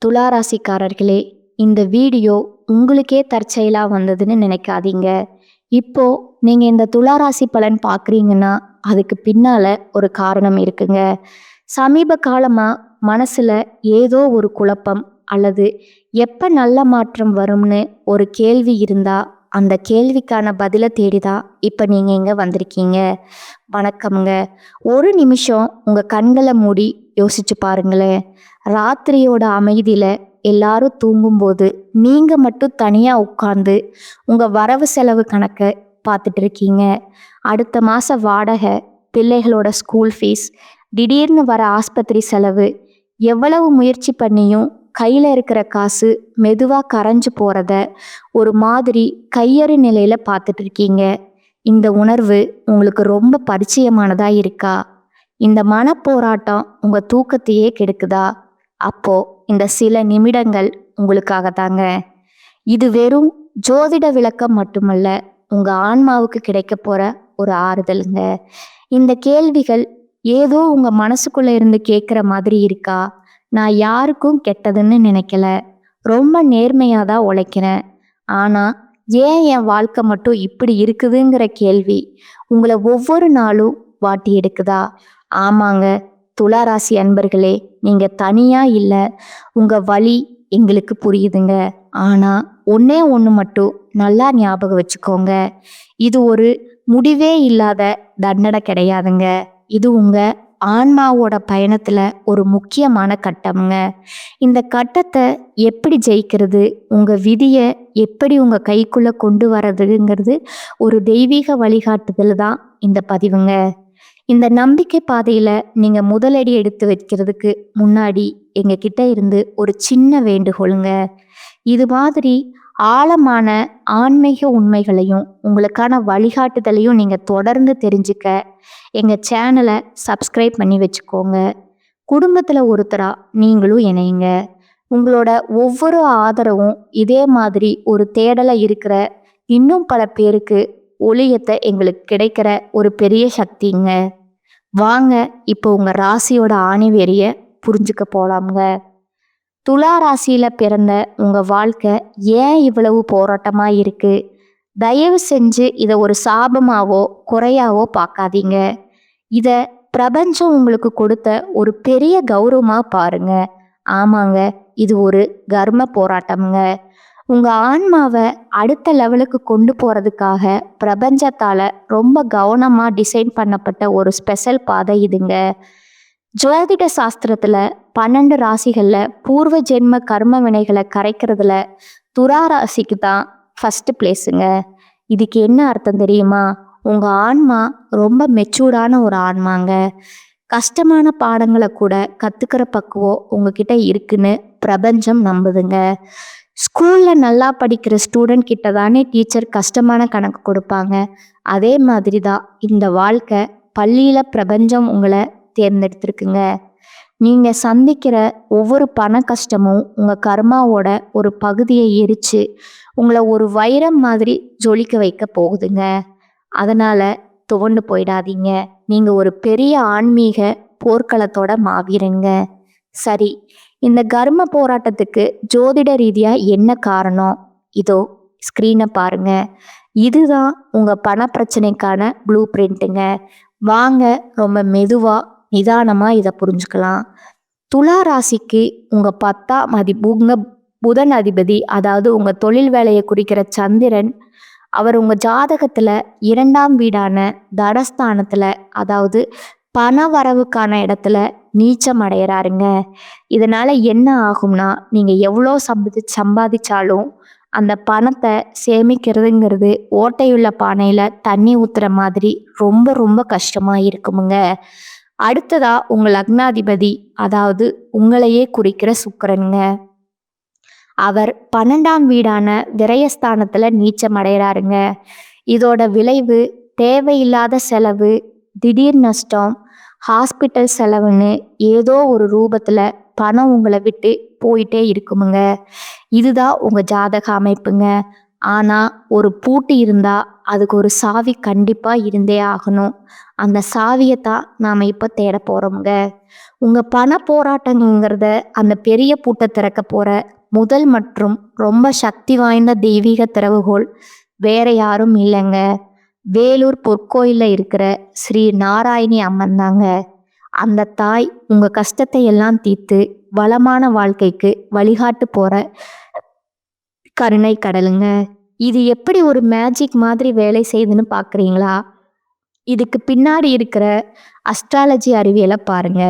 துளாராசிக்காரர்களே, இந்த வீடியோ உங்களுக்கே தற்செயலா வந்ததுன்னு நினைக்காதீங்க. இப்போ நீங்க இந்த துளாராசி பலன் பார்க்குறீங்கன்னா, அதுக்கு பின்னால ஒரு காரணம் இருக்குங்க. சமீப காலமா மனசுல ஏதோ ஒரு குழப்பம் அல்லது எப்ப நல்ல மாற்றம் வரும்னு ஒரு கேள்வி இருந்தா, அந்த கேள்விக்கான பதில தேடி தான் இப்ப நீங்க இங்க வந்திருக்கீங்க. வணக்கம்ங்க. ஒரு நிமிஷம் உங்க கண்களை மூடி யோசிச்சு பாருங்களேன். ராத்திரியோட அமைதியில எல்லாரும் தூங்கும்போது நீங்க மட்டும் தனியா உட்கார்ந்து உங்க வரவு செலவு கணக்கை பார்த்துட்டு இருக்கீங்க. அடுத்த மாச வாடகை, பிள்ளைகளோட ஸ்கூல் ஃபீஸ், திடீர்னு வர ஆஸ்பத்திரி செலவு, எவ்வளவு முயற்சி பண்ணியும் கையில இருக்கிற காசு மெதுவா கரைஞ்சு போறத ஒரு மாதிரி கையறு நிலையில பார்த்துட்டு இருக்கீங்க. இந்த உணர்வு உங்களுக்கு ரொம்ப பரிச்சயமானதா இருக்கா? இந்த மனப்போராட்டம் உங்க தூக்கத்தையே கெடுக்குதா? அப்போ இந்த சில நிமிடங்கள் உங்களுக்காக தாங்க. இது வெறும் ஜோதிட விளக்கம் மட்டுமல்ல, உங்க ஆன்மாவுக்கு கிடைக்க போற ஒரு ஆறுதலுங்க. இந்த கேள்விகள் ஏதோ உங்க மனசுக்குள்ள இருந்து கேட்குற மாதிரி இருக்கா? நான் யாருக்கும் கெட்டதுன்னு நினைக்கல, ரொம்ப நேர்மையாக தான் உழைக்கிறேன், ஆனா ஏன் என் வாழ்க்கை மட்டும் இப்படி இருக்குதுங்கிற கேள்வி உங்களை ஒவ்வொரு நாளும் வாட்டி எடுக்குதா? ஆமாங்க, துளாராசி அன்பர்களே, நீங்க தனியா இல்லை. உங்க வலி எங்களுக்கு புரியுதுங்க. ஆனா ஒன்னே ஒன்று மட்டும் நல்லா ஞாபகம் வச்சுக்கோங்க. இது ஒரு முடிவே இல்லாத தண்டனை கிடையாதுங்க. இது உங்க ஆன்மாவோட பயணத்துல ஒரு முக்கியமான கட்டம்ங்க. இந்த கட்டத்தை எப்படி ஜெயிக்கிறது, உங்க விதியை எப்படி உங்க கைக்குள்ள கொண்டு வர்றதுங்கிறது ஒரு தெய்வீக வழிகாட்டுதல் தான் இந்த பதிவுங்க. இந்த நம்பிக்கை பாதையில நீங்க முதலடி எடுத்து வைக்கிறதுக்கு முன்னாடி எங்க கிட்ட இருந்து ஒரு சின்ன வேண்டுகோளுங்க. இது மாதிரி ஆழமான ஆன்மீக உண்மைகளையும் உங்களுக்கான வழிகாட்டுதலையும் நீங்க தொடர்ந்து தெரிஞ்சுக்க எங்க சேனலை சப்ஸ்கிரைப் பண்ணி வச்சுக்கோங்க. குடும்பத்துல ஒருத்தரா நீங்களும் இணையுங்க. உங்களோட ஒவ்வொரு ஆதரவும் இதே மாதிரி ஒரு தேடலை இருக்கிற இன்னும் பல பேருக்கு ஒளியத்தை எங்களுக்கு கிடைக்கிற ஒரு பெரிய சக்திங்க. வாங்க இப்போ உங்க ராசியோட ஆணிவேரிய புரிஞ்சுக்க போலாம்ங்க. துலா ராசியில பிறந்த உங்க வாழ்க்கை ஏன் இவ்வளவு போராட்டமா இருக்கு? தயவு செஞ்சு இதை ஒரு சாபமாவோ குறையாவோ பார்க்காதீங்க. இத பிரபஞ்சம் உங்களுக்கு கொடுத்த ஒரு பெரிய கௌரவமா பாருங்க. ஆமாங்க, இது ஒரு கர்ம போராட்டம்ங்க. உங்க ஆன்மாவை அடுத்த லெவலுக்கு கொண்டு போறதுக்காக பிரபஞ்சத்தால ரொம்ப கவனமா டிசைன் பண்ணப்பட்ட ஒரு ஸ்பெஷல் பாதை இதுங்க. ஜோதிட சாஸ்திரத்துல 12 ராசிகள்ல பூர்வ ஜென்ம கர்ம வினைகளை கரைக்கிறதுல துலா ராசிக்கு தான் ஃபர்ஸ்ட் பிளேஸுங்க. இதுக்கு என்ன அர்த்தம் தெரியுமா? உங்க ஆன்மா ரொம்ப மெச்சூர்டான ஒரு ஆன்மாங்க. கஷ்டமான பாடங்களை கூட கத்துக்கிற பக்குவம் உங்ககிட்ட இருக்குன்னு பிரபஞ்சம் நம்புதுங்க. ஸ்கூல்ல நல்லா படிக்கிற ஸ்டூடெண்ட் கிட்ட தானே டீச்சர் கஷ்டமான கணக்கு கொடுப்பாங்க. அதே மாதிரி தான் இந்த வாழ்க்கை, பள்ளியில பிரபஞ்சம் உங்களை தேர்ந்தெடுத்திருக்குங்க. நீங்க சந்திக்கிற ஒவ்வொரு பண கஷ்டமும் உங்க கர்மாவோட ஒரு பகுதியை எரிச்சு உங்களை ஒரு வைரம் மாதிரி ஜொலிக்க வைக்க போகுதுங்க. அதனால துவண்டு போயிடாதீங்க. நீங்க ஒரு பெரிய ஆன்மீக போர்க்களத்தோட மாவீரங்க. சரி, இந்த கர்ம போராட்டத்துக்கு ஜோதிட ரீதியா என்ன காரணம்? இதோ ஸ்கிரீனை பாருங்க. இதுதான் உங்க பண பிரச்சனைக்கான ப்ளூ பிரிண்ட்டுங்க. வாங்க ரொம்ப மெதுவா நிதானமா இதை புரிஞ்சுக்கலாம். துலா ராசிக்கு உங்க 10ஆம் புதன் அதிபதி, அதாவது உங்க தொழில் வேலையை குறிக்கிற சந்திரன், அவர் உங்க ஜாதகத்துல 2ஆம் வீடான தனஸ்தானத்துல, அதாவது பண வரவுக்கான இடத்துல நீச்சம் அடைகிறாருங்க. இதனால என்ன ஆகும்னா, நீங்க எவ்வளோ சம்பாதிச்சாலும் அந்த பணத்தை சேமிக்கிறதுங்கிறது ஓட்டையுள்ள பானையில தண்ணி ஊத்துற மாதிரி ரொம்ப ரொம்ப கஷ்டமா இருக்குமுங்க. அடுத்ததா உங்க லக்னாதிபதி, அதாவது உங்களையே குறிக்கிற சுக்கிரனுங்க. அவர் 12ஆம் வீடான விரயஸ்தானத்துல நீச்சம் அடைகிறாருங்க. இதோட விளைவு தேவையில்லாத செலவு, திடீர் நஷ்டம், ஹாஸ்பிட்டல் செலவுன்னு ஏதோ ஒரு ரூபத்துல பணம் உங்களை விட்டு போயிட்டே இருக்குமுங்க. இதுதான் உங்க ஜாதக அமைப்புங்க. ஆனா ஒரு பூட்டு இருந்தா அதுக்கு ஒரு சாவி கண்டிப்பா இருந்தே ஆகணும். அந்த சாவியை தான் நாம இப்ப தேட போறோம்ங்க. உங்க பண போராட்டங்கிறத அந்த பெரிய பூட்டை திறக்க போற முதல் மற்றும் ரொம்ப சக்தி வாய்ந்த தெய்வீக திறவுகோல் வேற யாரும் இல்லைங்க. வேலூர் பொற்கோயில்ல இருக்கிற ஸ்ரீ நாராயணி அம்மன் தாங்க. அந்த தாய் உங்க கஷ்டத்தை எல்லாம் தீர்த்து வளமான வாழ்க்கைக்கு வழிகாட்டு போற கருணை கடலுங்க. இது எப்படி ஒரு மேஜிக் மாதிரி வேலை செய்யுதுன்னு பார்க்குறீங்களா? இதுக்கு பின்னாடி இருக்கிற அஸ்ட்ராலஜி அறிவியலை பாருங்க.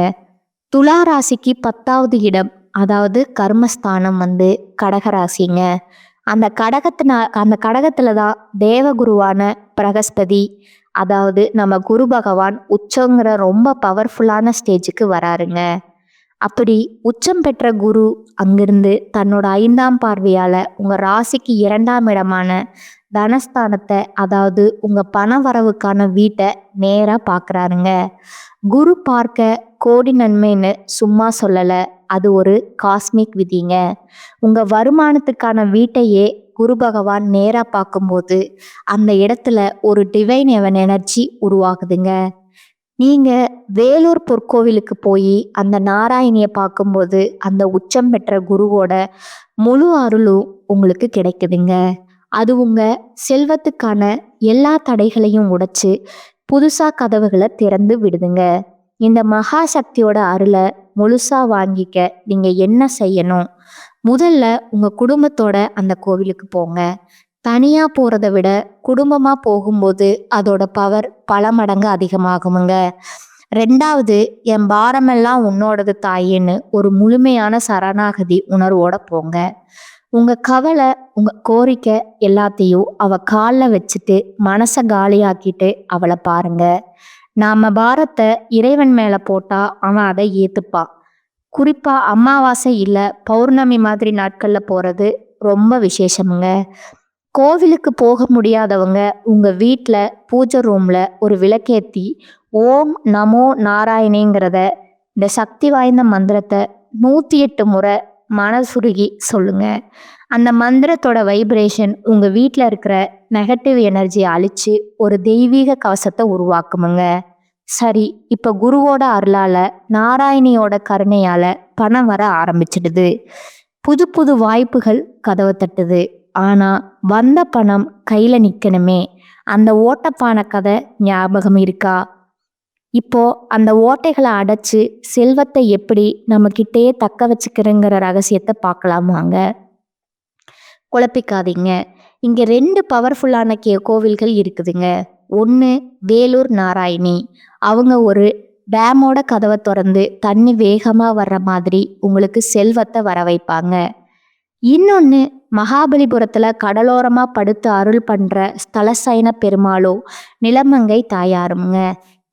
துலா ராசிக்கு 10வது இடம், அதாவது கர்மஸ்தானம் கடகராசிங்க. அந்த கடகத்துல தான் தேவகுருவான பிரகஸ்பதி, அதாவது நம்ம குரு பகவான் உச்சங்கிற ரொம்ப பவர்ஃபுல்லான ஸ்டேஜுக்கு வராருங்க. அப்படி உச்சம் பெற்ற குரு அங்கிருந்து தன்னோட 5ஆம் பார்வையால உங்க ராசிக்கு 2ஆம் இடமான தனஸ்தானத்தை, அதாவது உங்க பண வரவுக்கான வீட்டை நேரா பார்க்கறாருங்க. குரு பார்க்க கோடி நன்மைன்னு சும்மா சொல்லல, அது ஒரு காஸ்மிக் விதிங்க. உங்க வருமானத்துக்கான வீட்டையே குரு பகவான் நேரா பார்க்கும்போது அந்த இடத்துல ஒரு டிவைன் எனர்ஜி உருவாகுதுங்க. நீங்க வேலூர் பொற்கோவிலுக்கு போய் அந்த நாராயணியை பார்க்கும்போது அந்த உச்சம் பெற்ற குருவோட முழு அருளும் உங்களுக்கு கிடைக்குதுங்க. அது உங்க செல்வத்துக்கான எல்லா தடைகளையும் உடைச்சு புதுசா கதவுகளை திறந்து விடுதுங்க. இந்த மகா சக்தியோட அருளை முழுசா வாங்கிக்க நீங்க என்ன செய்யணும்? முதல்ல உங்க குடும்பத்தோட அந்த கோவிலுக்கு போங்க. தனியா போறதை விட குடும்பமா போகும்போது அதோட பவர் பல மடங்கு அதிகமாகுமுங்க. 2வது, என் பாரமெல்லாம் உன்னோடது தாயின்னு ஒரு முழுமையான சரணாகதி உணர்வோட போங்க. உங்க கவலை, உங்க கோரிக்கை எல்லாத்தையும் அவ காலில் வச்சுட்டு மனசை காலியாக்கிட்டு அவளை பாருங்க. நாம பாரத்தை இறைவன் மேல போட்டா அவன் அதை ஏத்துப்பான். குறிப்பா அமாவாசை இல்ல பௌர்ணமி மாதிரி நாட்கள்ல போறது ரொம்ப விசேஷமுங்க. கோவிலுக்கு போக முடியாதவங்க உங்க வீட்டில் பூஜை ரூம்ல ஒரு விளக்கேத்தி ஓம் நமோ நாராயணிங்கிறத, இந்த சக்தி வாய்ந்த மந்திரத்தை 108 முறை மனசுருகி சொல்லுங்க. அந்த மந்திரத்தோட வைப்ரேஷன் உங்க வீட்டில் இருக்கிற நெகட்டிவ் எனர்ஜியை அழிச்சு ஒரு தெய்வீக கவசத்தை உருவாக்குமுங்க. சரி, இப்ப குருவோட அருளால நாராயணியோட கருணையால பணம் வர ஆரம்பிச்சிடுது. புது புது வாய்ப்புகள் கதவை தட்டுது. ஆனா வந்த பணம் கையில நிக்கணுமே. அந்த ஓட்டப்பான கதை ஞாபகம் இருக்கா? இப்போ அந்த ஓட்டைகளை அடைச்சு செல்வத்தை எப்படி நம்ம கிட்டேயே தக்க வச்சுக்கிறங்கிற ரகசியத்தை பார்க்கலாமாங்க. குழப்பிக்காதீங்க. இங்க 2 பவர்ஃபுல்லான கோவில்கள் இருக்குதுங்க. ஒன்று வேலூர் நாராயணி. அவங்க ஒரு டேமோட கதவை திறந்து தண்ணி வேகமா வர்ற மாதிரி உங்களுக்கு செல்வத்தை வர வைப்பாங்க. இன்னொன்று மகாபலிபுரத்துல கடலோரமா படுத்து அருள் பண்ற ஸ்தலசைன பெருமாளோ நிலமங்கை தாயாருங்க.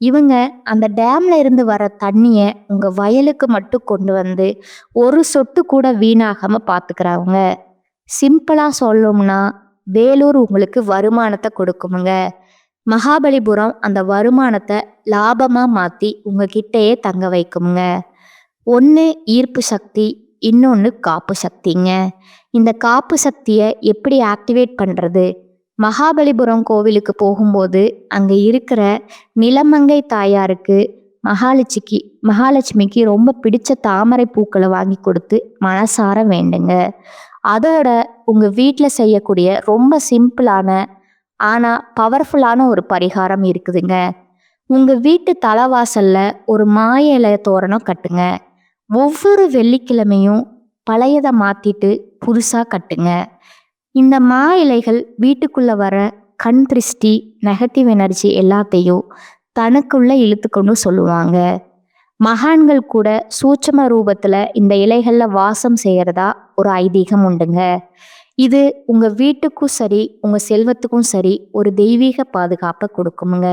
இவங்க அந்த டேம்ல இருந்து வர தண்ணிய உங்க வயலுக்கு மட்டும் கொண்டு வந்து ஒரு சொட்டு கூட வீணாகாம பாத்துக்கிறவங்க. சிம்பிளா சொல்லணும்னா வேலூர் உங்களுக்கு வருமானத்தை கொடுக்குமுங்க. மகாபலிபுரம் அந்த வருமானத்தை லாபமா மாத்தி உங்ககிட்டயே தங்க வைக்குமுங்க. ஒன்று ஈர்ப்பு சக்தி, இன்னொன்று காப்பு சக்திங்க. இந்த காப்பு சக்தியை எப்படி ஆக்டிவேட் பண்ணுறது? மகாபலிபுரம் கோவிலுக்கு போகும்போது அங்கே இருக்கிற நிலமங்கை தாயாருக்கு மகாலட்சுமிக்கு ரொம்ப பிடிச்ச தாமரை பூக்களை வாங்கி கொடுத்து மனசார வேண்டுங்க. அதோட உங்கள் வீட்டில் செய்யக்கூடிய ரொம்ப சிம்பிளான ஆனால் பவர்ஃபுல்லான ஒரு பரிகாரம் இருக்குதுங்க. உங்கள் வீட்டு தலைவாசல்ல ஒரு மாய இலை தோரணம் கட்டுங்க. ஒவ்வொரு வெள்ளிக்கிழமையும் பழையதை மாற்றிட்டு புதுசாக கட்டுங்க. இந்த மா இலைகள் வீட்டுக்குள்ளே வர கண் திருஷ்டி, நெகட்டிவ் எனர்ஜி எல்லாத்தையும் தனக்குள்ளே இழுத்துக்கொண்டு சொல்லுவாங்க. மகான்கள் கூட சூட்சம ரூபத்தில் இந்த இலைகளில் வாசம் செய்கிறதா ஒரு ஐதீகம் உண்டுங்க. இது உங்கள் வீட்டுக்கும் சரி உங்கள் செல்வத்துக்கும் சரி ஒரு தெய்வீக பாதுகாப்பை கொடுக்குமுங்க.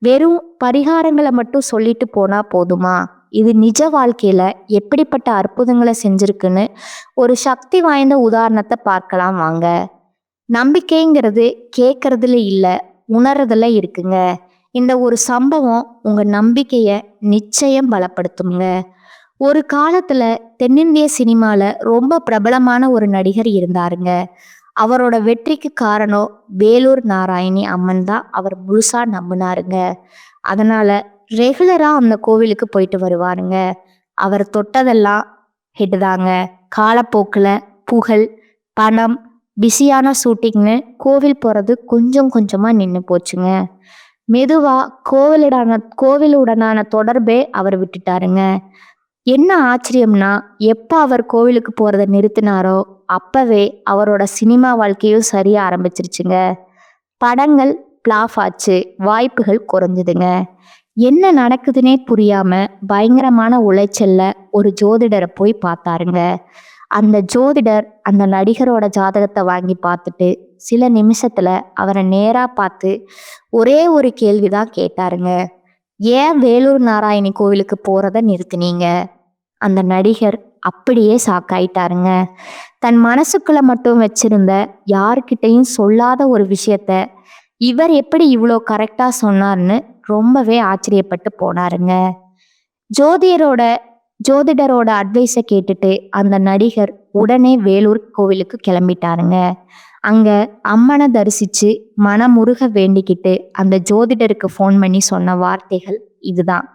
வெறும் பரிகாரங்களை மட்டும் சொல்லிட்டு போனால் போதுமா? இது நிஜ வாழ்க்கையில எப்படிப்பட்ட அற்புதங்களை செஞ்சிருக்குன்னு ஒரு சக்தி வாய்ந்த உதாரணத்தை பார்க்கலாம் வாங்க. நம்பிக்கைங்கிறது கேட்கறதுல இல்லை, உணர்றதுல இருக்குங்க. இந்த ஒரு சம்பவம் உங்க நம்பிக்கையை நிச்சயம் பலப்படுத்துங்க. ஒரு காலத்துல தென்னிந்திய சினிமால ரொம்ப பிரபலமான ஒரு நடிகர் இருந்தாருங்க. அவரோட வெற்றிக்கு காரணம் வேலூர் நாராயணி அம்மன் தான் அவர் முழுசா நம்பினாருங்க. அதனால ரெகுலரா அந்த கோவிலுக்கு போயிட்டு வருவாருங்க. அவர் தொட்டதெல்லாம் ஹிட் தாங்க. காலப்போக்கில் புகழ், பணம், பிஸியான ஷூட்டிங்னு கோவில் போகிறது கொஞ்சம் கொஞ்சமாக நின்று போச்சுங்க. மெதுவாக கோவிலுடனான தொடர்பே அவர் விட்டுட்டாருங்க. என்ன ஆச்சரியம்னா, எப்போ அவர் கோவிலுக்கு போகிறத நிறுத்தினாரோ அப்போவே அவரோட சினிமா வாழ்க்கையும் சரிய ஆரம்பிச்சிருச்சுங்க. படங்கள் பிளாப் ஆச்சு, வாய்ப்புகள் குறைஞ்சுதுங்க. என்ன நடக்குதுன்னே புரியாம பயங்கரமான உளைச்சல்ல ஒரு ஜோதிடரை போய் பார்த்தாருங்க. அந்த ஜோதிடர் அந்த நடிகரோட ஜாதகத்தை வாங்கி பார்த்துட்டு சில நிமிஷத்துல அவரை நேரா பார்த்து ஒரே ஒரு கேள்விதான் கேட்டாருங்க. ஏன் வேலூர் நாராயணி கோவிலுக்கு போறத நிறுத்தினீங்க? அந்த நடிகர் அப்படியே சாக்காயிட்டாருங்க. தன் மனசுக்குள்ள மட்டும் வச்சிருந்த யாருக்கிட்டையும் சொல்லாத ஒரு விஷயத்த இவர் எப்படி இவ்வளோ கரெக்டா சொன்னார்னு ரொம்பவே ஆச்சரியப்பட்டு போனாருங்க. ஜோதிடரோட அட்வைஸை கேட்டுட்டு அந்த நடிகர் உடனே வேலூர் கோவிலுக்கு கிளம்பிட்டாருங்க. அங்க அம்மனை தரிசிச்சு மனமுருக வேண்டிக்கிட்டு அந்த ஜோதிடருக்கு ஃபோன் பண்ணி சொன்ன வார்த்தைகள் இதுதான்.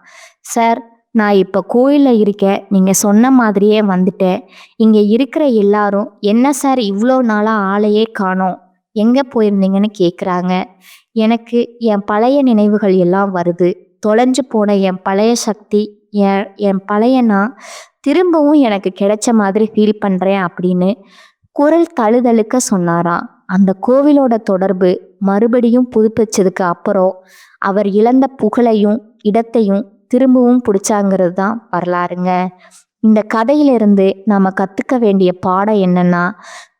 சார், நான் இப்போ கோயிலில் இருக்கேன், நீங்கள் சொன்ன மாதிரியே வந்துட்டேன். இங்கே இருக்கிற எல்லாரும் என்ன சார் இவ்வளோ நாளாக ஆளையே காணோம், எங்கே போயிருந்தீங்கன்னு கேட்குறாங்க. எனக்கு என் பழைய நினைவுகள் எல்லாம் வருது. தொலைஞ்சு போன என் பழைய சக்தி, என் பழைய நான் திரும்பவும் எனக்கு கிடைச்ச மாதிரி ஃபீல் பண்ணுறேன் அப்படின்னு குரல் தழுதழுக்க சொன்னாராம். அந்த கோவிலோட தொடர்பு மறுபடியும் புதுப்பிச்சதுக்கு அப்புறம் அவர் இழந்த புகழையும் இடத்தையும் திரும்பவும் பிடிச்சாங்கிறது தான் வரலாறுங்க. இந்த கதையிலிருந்து நாம கற்றுக்க வேண்டிய பாடம் என்னன்னா,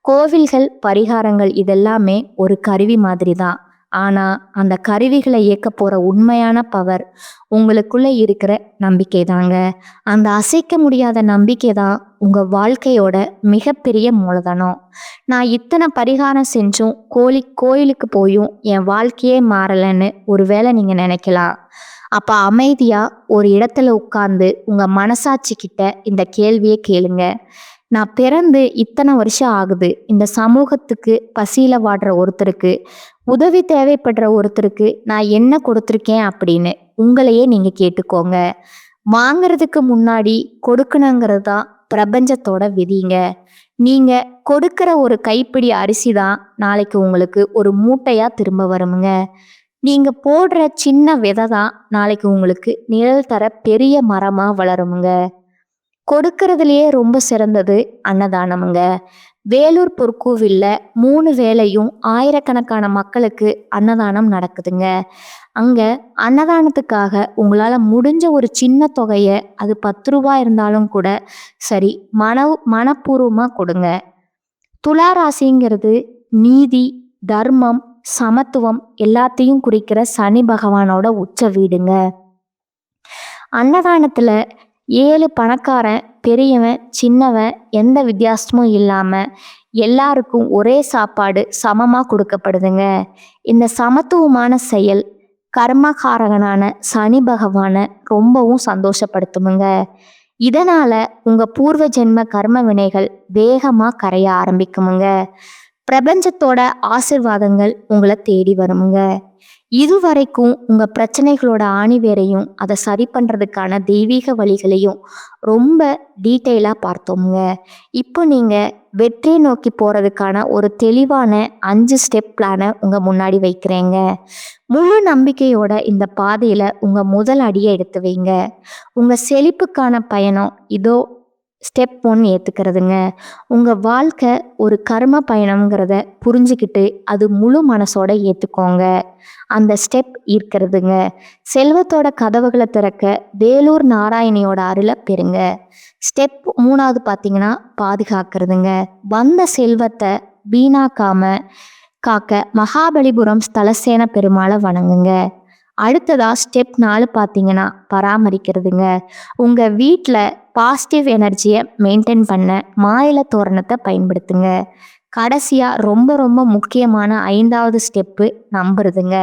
கோவில்கள், பரிகாரங்கள் இதெல்லாமே ஒரு கருவி மாதிரி தான். ஆனால் அந்த கருவிகளை இயக்க போகிற உண்மையான பவர் உங்களுக்குள்ளே இருக்கிற நம்பிக்கை தாங்க. அந்த அசைக்க முடியாத நம்பிக்கை தான் உங்கள் வாழ்க்கையோட மிகப்பெரிய மூலதனம். நான் இத்தனை பரிகாரம் செஞ்சும் கோயிலுக்கு போயும் என் வாழ்க்கையே மாறலைன்னு ஒருவேளை நீங்கள் நினைக்கலாம். அப்போ அமைதியாக ஒரு இடத்துல உட்கார்ந்து உங்கள் மனசாட்சிக்கிட்ட இந்த கேள்வியை கேளுங்க. நான் பிறந்து இத்தனை வருஷம் ஆகுது, இந்த சமூகத்துக்கு பசியில் வாடுற ஒருத்தருக்கு, உதவி தேவைப்படுற ஒருத்தருக்கு நான் என்ன கொடுத்துருக்கேன் அப்படின்னு உங்களையே நீங்கள் கேட்டுக்கோங்க. வாங்கிறதுக்கு முன்னாடி கொடுக்கணுங்கிறது தான் பிரபஞ்சத்தோட விதிங்க. நீங்கள் கொடுக்குற ஒரு கைப்பிடி அரிசி தான் நாளைக்கு உங்களுக்கு ஒரு மூட்டையாக திரும்ப வருமுங்க. நீங்கள் போடுற சின்ன விதை தான் நாளைக்கு உங்களுக்கு நிழல் தர பெரிய மரமாக வளருமுங்க. கொடுக்கறதுலையே ரொம்ப சிறந்தது அன்னதானமுங்க. வேலூர் பொற்கோவில்ல 3 வேளையும் ஆயிரக்கணக்கான மக்களுக்கு அன்னதானம் நடக்குதுங்க. அங்கே அன்னதானத்துக்காக உங்களால் முடிஞ்ச ஒரு சின்ன தொகையை, அது 10 ரூபா இருந்தாலும் கூட சரி, மனப்பூர்வமாக கொடுங்க. துளாராசிங்கிறது நீதி, தர்மம், சமத்துவம் எல்லாத்தையும் குறிக்கிற சனி பகவானோட உச்ச வீடுங்க. அன்னதானத்தில் 7 பணக்காரன், பெரியவன், சின்னவன் எந்த வித்தியாசமும் இல்லாமல் எல்லாருக்கும் ஒரே சாப்பாடு சமமாக கொடுக்கப்படுதுங்க. இந்த சமத்துவமான செயல் கர்மகாரகனான சனி பகவானை ரொம்பவும் சந்தோஷப்படுத்துமுங்க. இதனால் உங்கள் பூர்வ ஜென்ம கர்ம வினைகள் வேகமாக கரைய ஆரம்பிக்குமுங்க. பிரபஞ்சத்தோட ஆசிர்வாதங்கள் உங்களை தேடி வருமுங்க. இதுவரைக்கும் உங்கள் பிரச்சனைகளோட ஆணிவேரையும் அதை சரி பண்ணுறதுக்கான தெய்வீக வழிகளையும் ரொம்ப டீட்டெயிலாக பார்த்தோமுங்க. இப்போ நீங்கள் வெற்றியை நோக்கி போகிறதுக்கான ஒரு தெளிவான 5 ஸ்டெப் பிளானை உங்கள் முன்னாடி வைக்கிறேங்க. முழு நம்பிக்கையோட இந்த பாதையில் உங்கள் முதல் அடியை எடுத்து வைங்க. உங்கள் செழிப்புக்கான பயணம் இதோ. ஸ்டெப் 1 ஏற்றுக்கிறதுங்க. உங்கள் வாழ்க்கை ஒரு கர்ம பயணம்ங்கிறத புரிஞ்சுக்கிட்டு அது முழு மனசோட ஏற்றுக்கோங்க. அந்த ஸ்டெப் இருக்கிறதுங்க. செல்வத்தோட கதவுகளை திறக்க வேலூர் நாராயணியோட அருளை பெறுங்க. ஸ்டெப் 3வது பார்த்தீங்கன்னா பாதுகாக்கிறதுங்க. வந்த செல்வத்தை வீணாக்காம காக்க மகாபலிபுரம் ஸ்தலசேன பெருமாளை வணங்குங்க. அடுத்ததா ஸ்டெப் 4 பார்த்தீங்கன்னா பராமரிக்கிறதுங்க. உங்கள் வீட்டில் பாசிட்டிவ் எனர்ஜியை மெயின்டைன் பண்ண மாயில தோரணத்தை பயன்படுத்துங்க. கடைசியாக ரொம்ப ரொம்ப முக்கியமான 5வது ஸ்டெப்பு நம்புறதுங்க.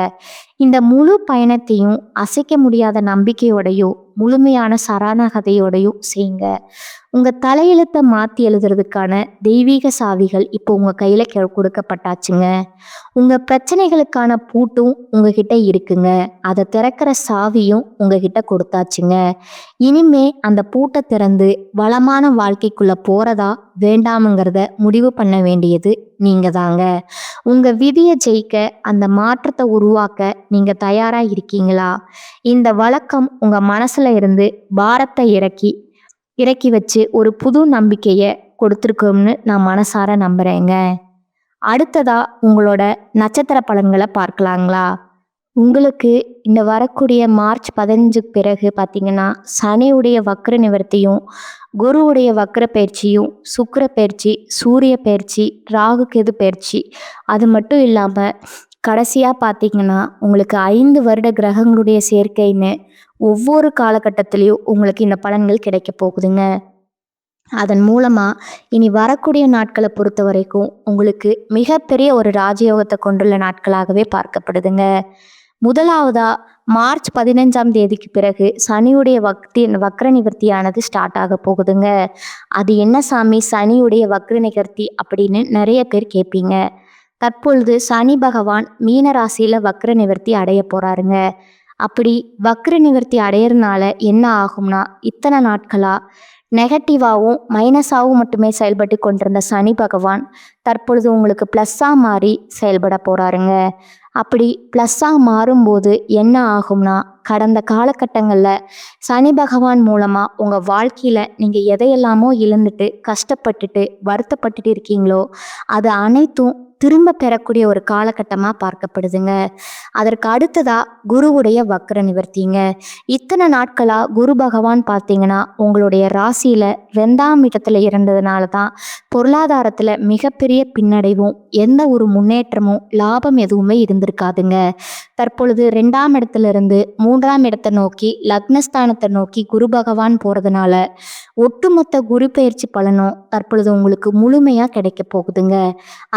இந்த முழு பயணத்தையும் அசைக்க முடியாத நம்பிக்கையோடையும் முழுமையான சரணாகதியோடையும் செய்யுங்க. உங்கள் தலையெழுத்தை மாற்றி எழுதுறதுக்கான தெய்வீக சாவிகள் இப்போ உங்கள் கையில் கொடுக்கப்பட்டாச்சுங்க. உங்கள் பிரச்சனைகளுக்கான பூட்டும் உங்ககிட்ட இருக்குங்க. அதை திறக்கிற சாவியும் உங்ககிட்ட கொடுத்தாச்சுங்க. இனிமே அந்த பூட்டை திறந்து வளமான வாழ்க்கைக்குள்ளே போகிறதா வேண்டாமுங்கிறத முடிவு பண்ண வேண்டியது நீங்கள் தாங்க. உங்கள் விதியை ஜெயிக்க, அந்த மாற்றத்தை உருவாக்க நீங்கள் தயாராக இருக்கீங்களா? இந்த வழக்கம் உங்கள் மனசில் இருந்து பாரத்தை இறக்கி வச்சு ஒரு புது நம்பிக்கையை கொடுத்துருக்கோம்னு நான் மனசார நம்புகிறேங்க. அடுத்ததா உங்களோட நட்சத்திர பலன்களை பார்க்கலாங்களா? உங்களுக்கு இந்த வரக்கூடிய மார்ச் 15 பிறகு பார்த்தீங்கன்னா சனியுடைய வக்ர நிவர்த்தியும், குருவுடைய வக்ர பயிற்சியும், சுக்கிர பயிற்சி, சூரிய பயிற்சி, ராகு கேது பயிற்சி, அது மட்டும் இல்லாமல் கடைசியாக பார்த்தீங்கன்னா உங்களுக்கு 5 வருட கிரகங்களுடைய சேர்க்கைன்னு ஒவ்வொரு காலகட்டத்திலையும் உங்களுக்கு இந்த பலன்கள் கிடைக்க போகுதுங்க. அதன் மூலமாக இனி வரக்கூடிய நாட்களை பொறுத்த வரைக்கும் உங்களுக்கு மிகப்பெரிய ஒரு ராஜயோகத்தை கொண்டுள்ள நாட்களாகவே பார்க்கப்படுதுங்க. முதலாவதா மார்ச் 15ஆம் தேதிக்கு பிறகு சனியுடைய வக்ர நிவர்த்தியானது ஸ்டார்ட் ஆக போகுதுங்க. அது என்ன சாமி சனியுடைய வக்ர நிவர்த்தி அப்படின்னு நிறைய பேர் கேட்பீங்க. தற்பொழுது சனி பகவான் மீன ராசியில் வக்ர நிவர்த்தி அடைய போகிறாருங்க. அப்படி வக்ர நிவர்த்தி அடையிறதுனால என்ன ஆகும்னா, இத்தனை நாட்களாக நெகட்டிவாகவும் மைனஸாகவும் மட்டுமே செயல்பட்டு கொண்டிருந்த சனி பகவான் தற்பொழுது உங்களுக்கு ப்ளஸ்ஸாக மாறி செயல்பட போகிறாருங்க. அப்படி ப்ளஸ்ஸாக மாறும்போது என்ன ஆகும்னா, கடந்த காலகட்டங்களில் சனி பகவான் மூலமாக உங்கள் வாழ்க்கையில் நீங்கள் எதையெல்லாமோ இழந்துட்டு கஷ்டப்பட்டுட்டு வருத்தப்பட்டுட்டு இருக்கீங்களோ அது அனைத்தும் திரும்ப பெறக்கூடிய ஒரு காலகட்டமாக பார்க்கப்படுதுங்க. அதற்கு அடுத்ததாக குருவுடைய வக்ர நிவர்த்திங்க. இத்தனை நாட்களாக குரு பகவான் பார்த்தீங்கன்னா உங்களுடைய ராசியில் 2ஆம் இடத்துல இருந்ததுனால தான் பொருளாதாரத்தில் மிகப்பெரிய பின்னடைவும் எந்த ஒரு முன்னேற்றமும் லாபம் எதுவுமே இருந்திருக்காதுங்க. தற்பொழுது 2ஆம் இடத்துல இருந்து 3ஆம் இடத்தை நோக்கி லக்னஸ்தானத்தை நோக்கி குரு பகவான் போகிறதுனால ஒட்டுமொத்த குரு பயிற்சி பலனும் தற்பொழுது உங்களுக்கு முழுமையாக கிடைக்க போகுதுங்க.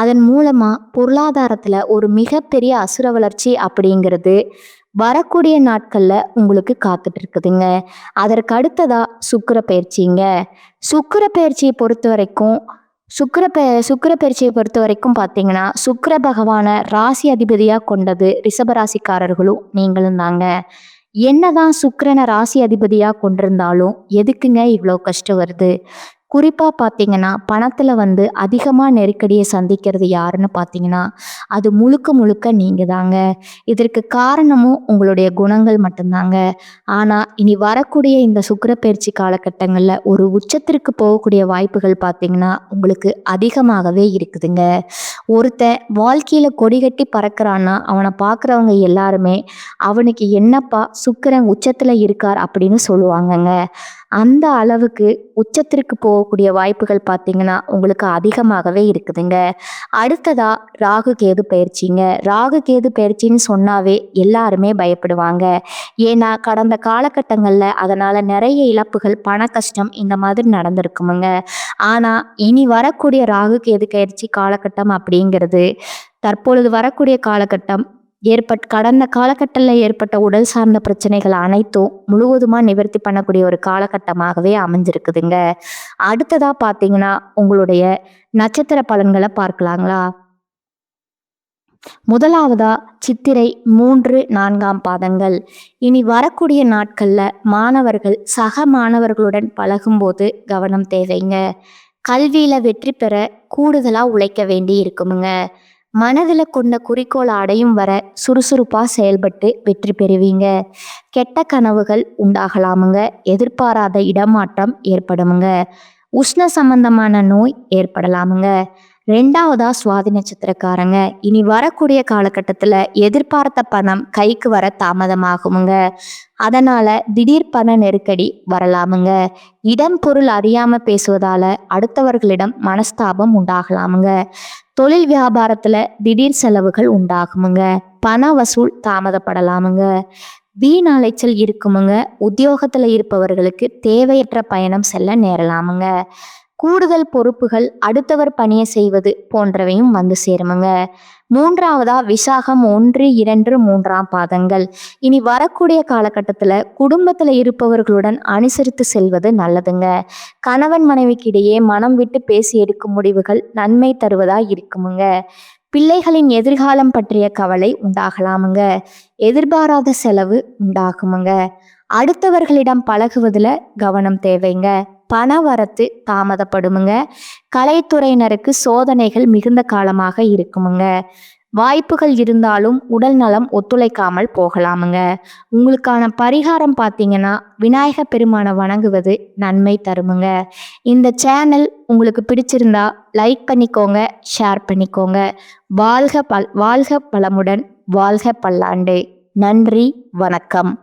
அதன் மூலமாக பொருளாதாரத்தில் ஒரு மிகப்பெரிய அசுர வளர்ச்சி அப்படிங்கிறது வரக்கூடிய நாட்களில் உங்களுக்கு காத்துட்டு இருக்குதுங்க. அதற்கு அடுத்ததா சுக்கிர பயிற்சிங்க. சுக்கிர பயிற்சியை பொறுத்த வரைக்கும் பார்த்தீங்கன்னா சுக்கிர பகவானை ராசி அதிபதியாக கொண்டது ரிஷபராசிக்காரர்களும் நீங்களும் தாங்க. என்னதான் சுக்கிரனை ராசி அதிபதியாக கொண்டிருந்தாலும் எதுக்குங்க இவ்வளோ கஷ்டம் வருது? குறிப்பாக பார்த்தீங்கன்னா பணத்தில் அதிகமாக நெருக்கடியை சந்திக்கிறது யாருன்னு பார்த்தீங்கன்னா அது முழுக்க நீங்கள் தாங்க. இதற்கு காரணமும் உங்களுடைய குணங்கள் மட்டும்தாங்க. ஆனால் இனி வரக்கூடிய இந்த சுக்கிர பயிற்சி காலகட்டங்களில் ஒரு உச்சத்திற்கு போகக்கூடிய வாய்ப்புகள் பார்த்தீங்கன்னா உங்களுக்கு அதிகமாகவே இருக்குதுங்க. ஒருத்தன் வாழ்க்கையில் கொடி கட்டி பறக்கிறான்னா அவனை பார்க்குறவங்க எல்லாருமே அவனுக்கு என்னப்பா சுக்கிரன் உச்சத்தில் இருக்கார் அப்படின்னு சொல்லுவாங்கங்க. அந்த அளவுக்கு உச்சத்திற்கு போகக்கூடிய வாய்ப்புகள் பார்த்தீங்கன்னா உங்களுக்கு அதிகமாகவே இருக்குதுங்க. அடுத்ததா ராகு கேது பயிற்சிங்க. ராகு கேது பயிற்சின்னு சொன்னாவே எல்லாருமே பயப்படுவாங்க. ஏன்னா கடந்த காலகட்டங்களில் அதனால் நிறைய இழப்புகள், பண கஷ்டம் இந்த மாதிரி நடந்திருக்குமுங்க. ஆனால் இனி வரக்கூடிய ராகு கேது பயிற்சி காலகட்டம் அப்படிங்கிறது தற்பொழுது வரக்கூடிய காலகட்டம் கடந்த காலகட்டத்தில் ஏற்பட்ட உடல் சார்ந்த பிரச்சனைகள் அனைத்தும் முழுவதுமாக நிவர்த்தி பண்ணக்கூடிய ஒரு காலகட்டமாகவே அமைஞ்சிருக்குதுங்க. அடுத்ததாக பார்த்தீங்கன்னா உங்களுடைய நட்சத்திர பலன்களை பார்க்கலாங்களா? முதலாவதா சித்திரை 3, 4ஆம் பாதங்கள். இனி வரக்கூடிய நாட்களில் மாணவர்கள் சக மாணவர்களுடன் பழகும்போது கவனம் தேவைங்க. கல்வியில் வெற்றி பெற கூடுதலாக உழைக்க வேண்டி இருக்குமுங்க. மனதில் கொண்ட குறிக்கோளை அடையும் வர சுறுசுறுப்பாக செயல்பட்டு வெற்றி பெறுவீங்க. கெட்ட கனவுகள் உண்டாகலாமுங்க. எதிர்பாராத இடமாற்றம் ஏற்படுமுங்க. உஷ்ண சம்பந்தமான நோய் ஏற்படலாமுங்க. 2ஆவதா சுவாதி நட்சத்திரக்காரங்க. இனி வரக்கூடிய காலகட்டத்தில் எதிர்பார்த்த பணம் கைக்கு வர தாமதமாகுமுங்க. அதனால திடீர் பண நெருக்கடி வரலாமுங்க. இடம் பொருள் அறியாம பேசுவதால அடுத்தவர்களிடம் மனஸ்தாபம் உண்டாகலாமுங்க. தொழில் வியாபாரத்துல திடீர் செலவுகள் உண்டாகுமுங்க. பண வசூல் தாமதப்படலாமுங்க. வீண் அலைச்சல் இருக்குமுங்க. உத்தியோகத்துல இருப்பவர்களுக்கு தேவையற்ற பயணம் செல்ல நேரலாமுங்க. கூடுதல் பொறுப்புகள், அடுத்தவர் பணியை செய்வது போன்றவையும் வந்து சேருமுங்க. 3வதா விசாகம் 1, 2, 3ஆம் பாதங்கள். இனி வரக்கூடிய காலகட்டத்தில் குடும்பத்தில் இருப்பவர்களுடன் அனுசரித்து செல்வது நல்லதுங்க. கணவன் மனைவிக்கு இடையே மனம் விட்டு பேசி எடுக்கும் முடிவுகள் நன்மை தருவதா இருக்குமுங்க. பிள்ளைகளின் எதிர்காலம் பற்றிய கவலை உண்டாகலாமுங்க. எதிர்பாராத செலவு உண்டாகுமுங்க. அடுத்தவர்களிடம் பழகுவதில் கவனம் தேவைங்க. பண வரத்து தாமதப்படுமுங்க. கலைத்துறையினருக்கு சோதனைகள் மிகுந்த காலமாக இருக்குமுங்க. வாய்ப்புகள் இருந்தாலும் உடல் நலம் ஒத்துழைக்காமல் போகலாமுங்க. உங்களுக்கான பரிகாரம் பார்த்தீங்கன்னா விநாயக பெருமானை வணங்குவது நன்மை தருமுங்க. இந்த சேனல் உங்களுக்கு பிடிச்சிருந்தா லைக் பண்ணிக்கோங்க, ஷேர் பண்ணிக்கோங்க. வாழ்க வளமுடன், வாழ்க பல்லாண்டு. நன்றி, வணக்கம்.